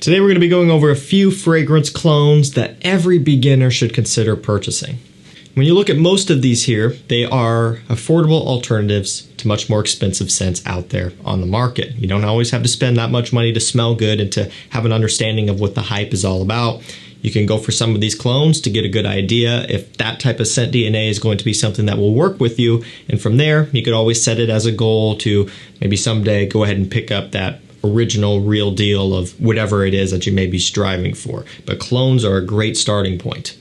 Today we're going to be going over a few fragrance clones that every beginner should consider purchasing. When you look at most of these here, they are affordable alternatives to much more expensive scents out there on the market. You don't always have to spend that much money to smell good and to have an understanding of what the hype is all about. You can go for some of these clones to get a good idea if that type of scent DNA is going to be something that will work with you. And from there, you could always set it as a goal to maybe someday go ahead and pick up that original real deal of whatever it is that you may be striving for. But clones are a great starting point.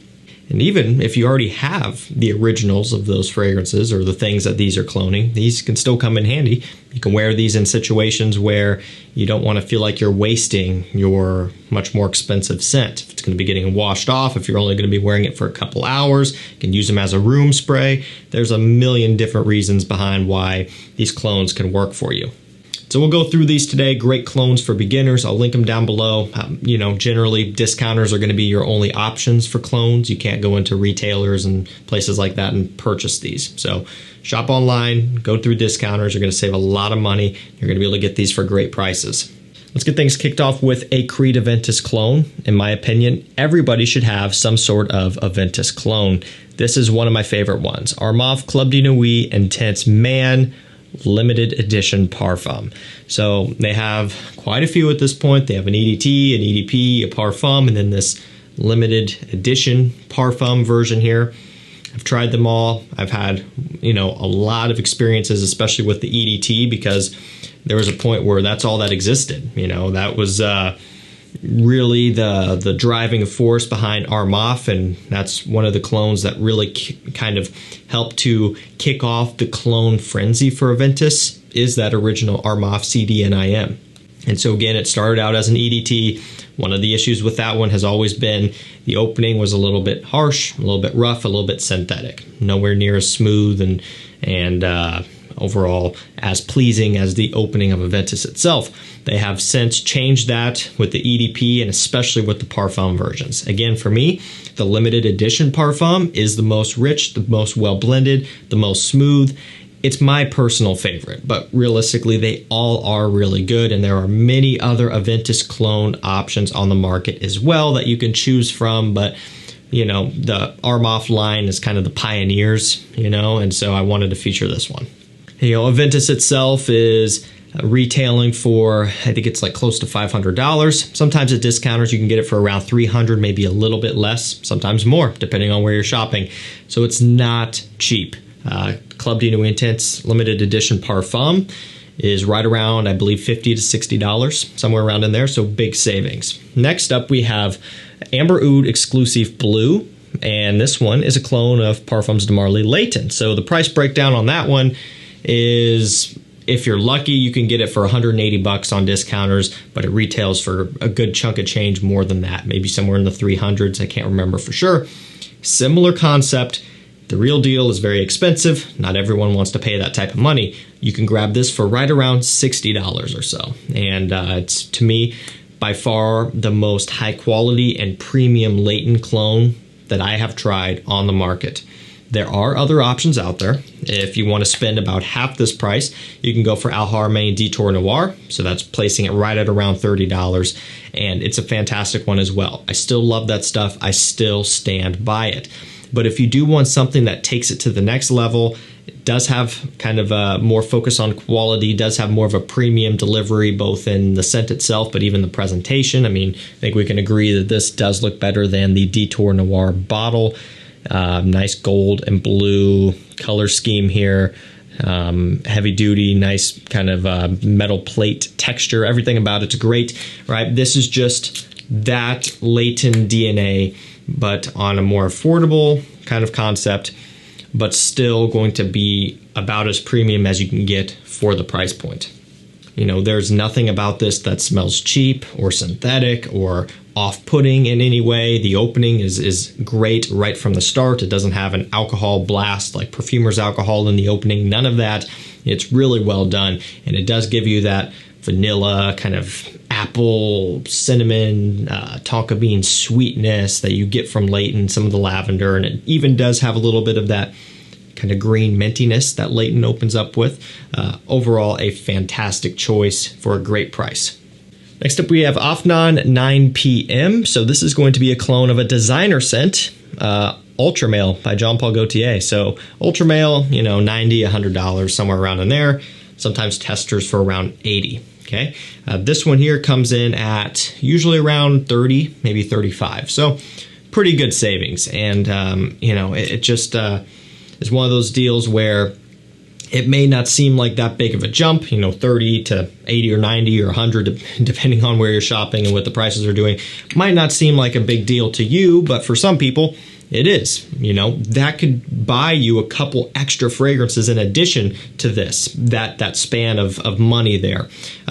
And even if you already have the originals of those fragrances or the things that these are cloning, these can still come in handy. You can wear these in situations where you don't want to feel like you're wasting your much more expensive scent. If it's going to be getting washed off, if you're only going to be wearing it for a couple hours, you can use them as a room spray. There's a million different reasons behind why these clones can work for you. So we'll go through these today. Great clones for beginners. I'll link them down below. Generally discounters are going to be your only options for clones. You can't go into retailers and places like that and purchase these. So shop online, go through discounters. You're going to save a lot of money. You're going to be able to get these for great prices. Let's get things kicked off with a Creed Aventus clone. In my opinion, everybody should have some sort of Aventus clone. This is one of my favorite ones. ARMAF Club de Nuit Intense Man limited edition parfum. So they have quite a few at this point. They have an EDT, an EDP, a parfum, and then this limited edition parfum version here. I've tried them all. I've had, a lot of experiences, especially with the EDT, because there was a point where that's all that existed. That was really the driving force behind ARMAF, and that's one of the clones that really kind of helped to kick off the clone frenzy for Aventus, is that original ARMAF CDNIM. And so again, it started out as an EDT. One of the issues with that one has always been the opening was a little bit harsh, a little bit rough, a little bit synthetic. Nowhere near as smooth and overall as pleasing as the opening of Aventus itself. They have since changed that with the EDP and especially with the parfum versions. Again, for me, the limited edition parfum is the most rich, the most well blended, the most smooth. It's my personal favorite, but realistically, they all are really good, and there are many other Aventus clone options on the market as well that you can choose from, but the ARMAF line is kind of the pioneers, and so I wanted to feature this one. Aventus itself is retailing for, I think it's like close to $500. Sometimes at discounters you can get it for around $300, maybe a little bit less, sometimes more, depending on where you're shopping. So it's not cheap. Club de Nuit Intense limited edition parfum is right around, I believe, $50 to $60, somewhere around in there, so big savings. Next up we have Amber Oud Exclusive BLEU, and this one is a clone of Parfums de Marly Layton. So the price breakdown on that one is, if you're lucky, you can get it for $180 on discounters, but it retails for a good chunk of change more than that, maybe somewhere in the 300s. I can't remember for sure. Similar concept. The real deal is very expensive. Not everyone wants to pay that type of money. You can grab this for right around $60 or so. And it's, to me, by far the most high quality and premium Layton clone that I have tried on the market. There are other options out there. If you want to spend about half this price, you can go for Alharme Detour Noir. So that's placing it right at around $30. And it's a fantastic one as well. I still love that stuff. I still stand by it. But if you do want something that takes it to the next level, it does have kind of a more focus on quality, does have more of a premium delivery, both in the scent itself, but even the presentation. I mean, I think we can agree that this does look better than the Detour Noir bottle. Nice gold and blue color scheme here. Heavy duty, nice kind of metal plate texture. Everything about it's great, right? This is just that Layton DNA, but on a more affordable kind of concept, but still going to be about as premium as you can get for the price point. There's nothing about this that smells cheap or synthetic or off-putting in any way. The opening is great right from the start. It doesn't have an alcohol blast like perfumer's alcohol in the opening. None of that. It's really well done, and it does give you that vanilla kind of apple, cinnamon, tonka bean sweetness that you get from Layton, some of the lavender, and it even does have a little bit of that kind of green mintiness that Layton opens up with. Overall, a fantastic choice for a great price. Next up, we have AFNAN 9 PM. So this is going to be a clone of a designer scent, Ultra Male by Jean Paul Gaultier. So Ultra Male, you know, $90, $100, somewhere around in there. Sometimes testers for around 80. Okay, this one here comes in at usually around 30, maybe 35. So pretty good savings. And you know, it just is one of those deals where it may not seem like that big of a jump, you know, 30 to 80 or 90 or 100, depending on where you're shopping and what the prices are doing. Might not seem like a big deal to you, but for some people, it is. You know, that could buy you a couple extra fragrances in addition to this, that span of money there,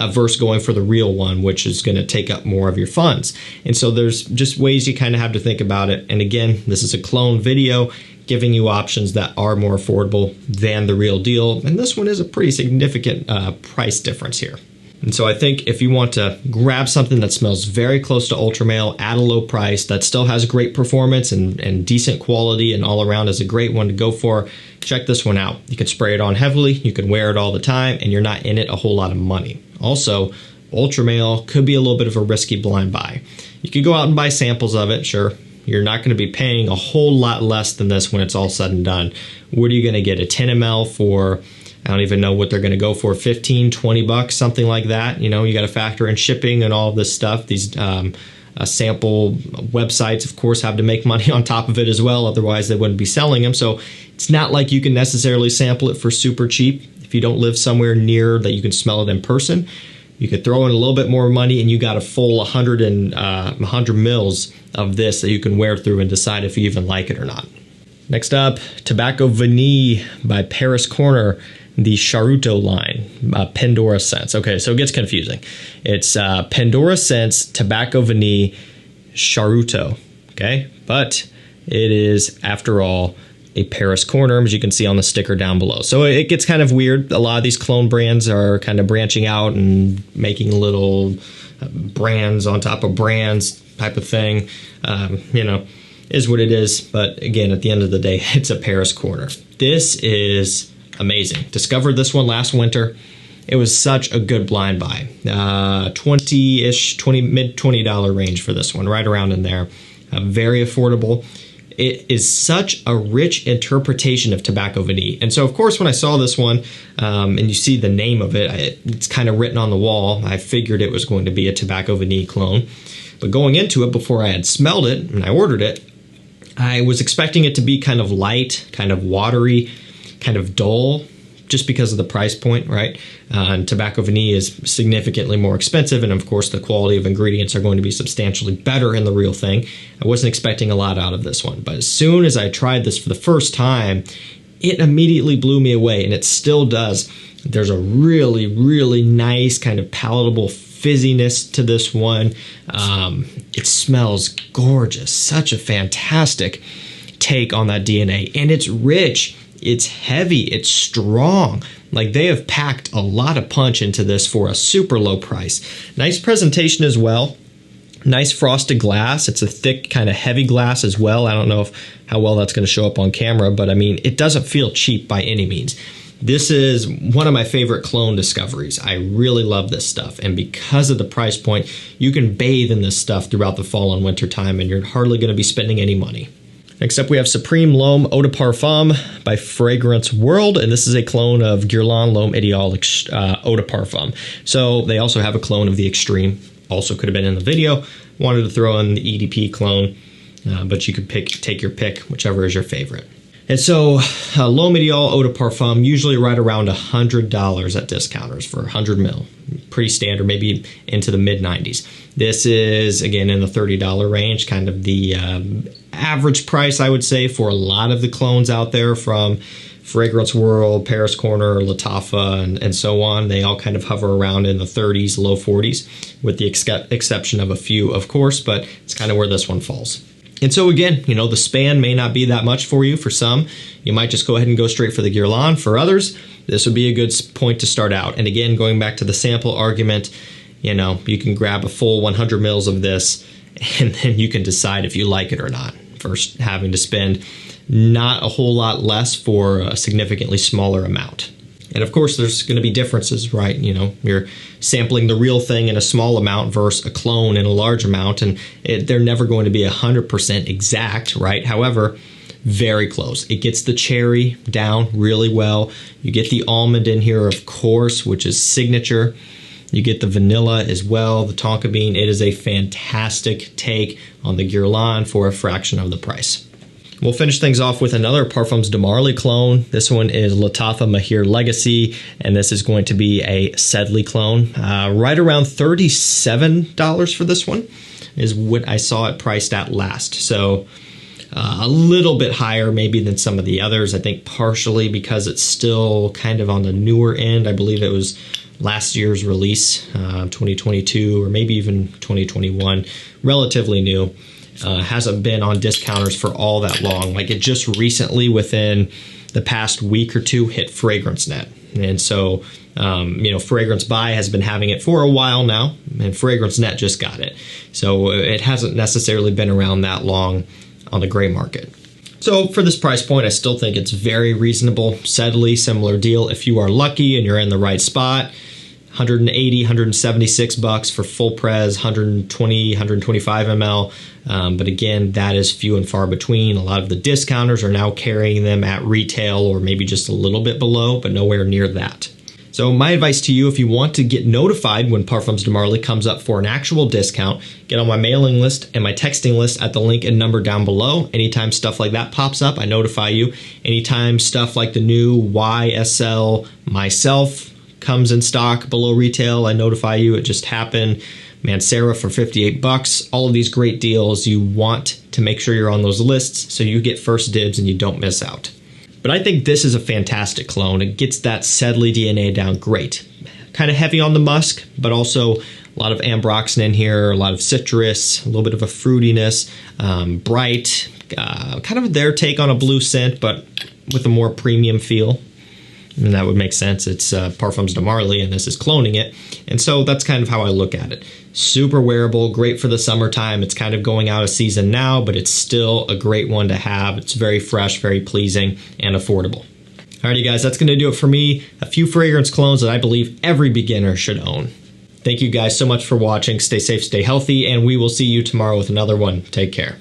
versus going for the real one, which is going to take up more of your funds. And so there's just ways you kind of have to think about it. And again, this is a clone video, giving you options that are more affordable than the real deal. And this one is a pretty significant price difference here. And so I think if you want to grab something that smells very close to Ultra Male at a low price, that still has great performance and decent quality and all around is a great one to go for, check this one out. You can spray it on heavily, you can wear it all the time, and you're not in it a whole lot of money. Also, Ultra Male could be a little bit of a risky blind buy. You could go out and buy samples of it, sure. You're not going to be paying a whole lot less than this when it's all said and done. What are you going to get? A 10 ml for, I don't even know what they're going to go for, 15, 20 bucks, something like that. You know, you got to factor in shipping and all of this stuff. These sample websites, of course, have to make money on top of it as well. Otherwise, they wouldn't be selling them. So it's not like you can necessarily sample it for super cheap. If you don't live somewhere near that you can smell it in person, you could throw in a little bit more money and you got a full 100 mils of this that you can wear through and decide if you even like it or not. Next up, Tobacco Vanille by Paris Corner, the Charuto line, Pandora scents. Okay, so it gets confusing. It's Pandora scents, Tobacco Vanille, Charuto, okay? But it is, after all, a Paris Corner, as you can see on the sticker down below. So it gets kind of weird. A lot of these clone brands are kind of branching out and making little brands on top of brands type of thing. You know, is what it is. But again, at the end of the day, it's a Paris Corner. This is amazing. Discovered this one last winter. It was such a good blind buy. 20-ish, mid $20 range for this one, right around in there. Very affordable. It is such a rich interpretation of Tobacco Vanille. And so, of course, when I saw this one, and you see the name of it, it's kind of written on the wall. I figured it was going to be a Tobacco Vanille clone. But going into it, before I had smelled it and I ordered it, I was expecting it to be kind of light, kind of watery, kind of dull, just because of the price point, right? And Tobacco Vanille is significantly more expensive, and of course the quality of ingredients are going to be substantially better in the real thing. I wasn't expecting a lot out of this one, but as soon as I tried this for the first time, it immediately blew me away, and it still does. There's a really, really nice kind of palatable fizziness to this one. It smells gorgeous. Such a fantastic take on that DNA, and it's rich. It's heavy, it's strong. Like, they have packed a lot of punch into this for a super low price. Nice presentation as well. Nice frosted glass. It's a thick, kind of heavy glass as well. I don't know how well that's going to show up on camera, but I mean, it doesn't feel cheap by any means. This is one of my favorite clone discoveries. I really love this stuff, and because of the price point, you can bathe in this stuff throughout the fall and winter time, and you're hardly going to be spending any money. Next up, we have Supreme L'Homme Eau de Parfum by Fragrance World, and this is a clone of Guerlain L'Homme Ideal Eau de Parfum. So they also have a clone of the Extreme, also could have been in the video. Wanted to throw in the EDP clone, but you could take your pick, whichever is your favorite. And so L'Homme Ideal Eau de Parfum, usually right around $100 at discounters for 100 ml. Pretty standard, maybe into the mid-90s. This is, again, in the $30 range, kind of the average price, I would say, for a lot of the clones out there from Fragrance World, Paris Corner, LATTAFA, and so on. They all kind of hover around in the 30s, low 40s, with the exception of a few, of course, but it's kind of where this one falls. And so again, you know, the span may not be that much for you. For some, you might just go ahead and go straight for the Guerlain. For others, this would be a good point to start out. And again, going back to the sample argument, you know, you can grab a full 100 mils of this, and then you can decide if you like it or not. First, having to spend not a whole lot less for a significantly smaller amount. And of course, there's going to be differences, right? You know, you're sampling the real thing in a small amount versus a clone in a large amount, and they're never going to be 100% exact, right? However, very close. It gets the cherry down really well. You get the almond in here, of course, which is signature. You get the vanilla as well, the tonka bean. It is a fantastic take on the Guerlain for a fraction of the price. We'll finish things off with another Parfums de Marly clone. This one is LATTAFA MAAHIR Legacy, and this is going to be a Sedley clone. Right around $37 for this one is what I saw it priced at last. So a little bit higher maybe than some of the others. I think partially because it's still kind of on the newer end. I believe it was last year's release, 2022 or maybe even 2021, relatively new. Hasn't been on discounters for all that long. Like, it just recently, within the past week or two, hit FragranceNet. And so, you know, Fragrance By has been having it for a while now, and FragranceNet just got it. So it hasn't necessarily been around that long on the gray market. So for this price point, I still think it's very reasonable. Sedley, similar deal. If you are lucky and you're in the right spot, 180, 176 bucks for full pres, 120, 125 ml. But again, that is few and far between. A lot of the discounters are now carrying them at retail or maybe just a little bit below, but nowhere near that. So my advice to you, if you want to get notified when Parfums de Marly comes up for an actual discount, get on my mailing list and my texting list at the link and number down below. Anytime stuff like that pops up, I notify you. Anytime stuff like the new YSL Myself comes in stock below retail, I notify you. It just happened. Mancera for 58 bucks. All of these great deals. You want to make sure you're on those lists so you get first dibs and you don't miss out. But I think this is a fantastic clone. It gets that Sedley DNA down great. Kind of heavy on the musk, but also a lot of ambroxan in here, a lot of citrus, a little bit of a fruitiness, bright, kind of their take on a blue scent, but with a more premium feel. And that would make sense. It's Parfums de Marly, and this is cloning it. And so that's kind of how I look at it. Super wearable, great for the summertime. It's kind of going out of season now, but it's still a great one to have. It's very fresh, very pleasing, and affordable. Alrighty guys, that's going to do it for me. A few fragrance clones that I believe every beginner should own. Thank you guys so much for watching. Stay safe, stay healthy, and we will see you tomorrow with another one. Take care.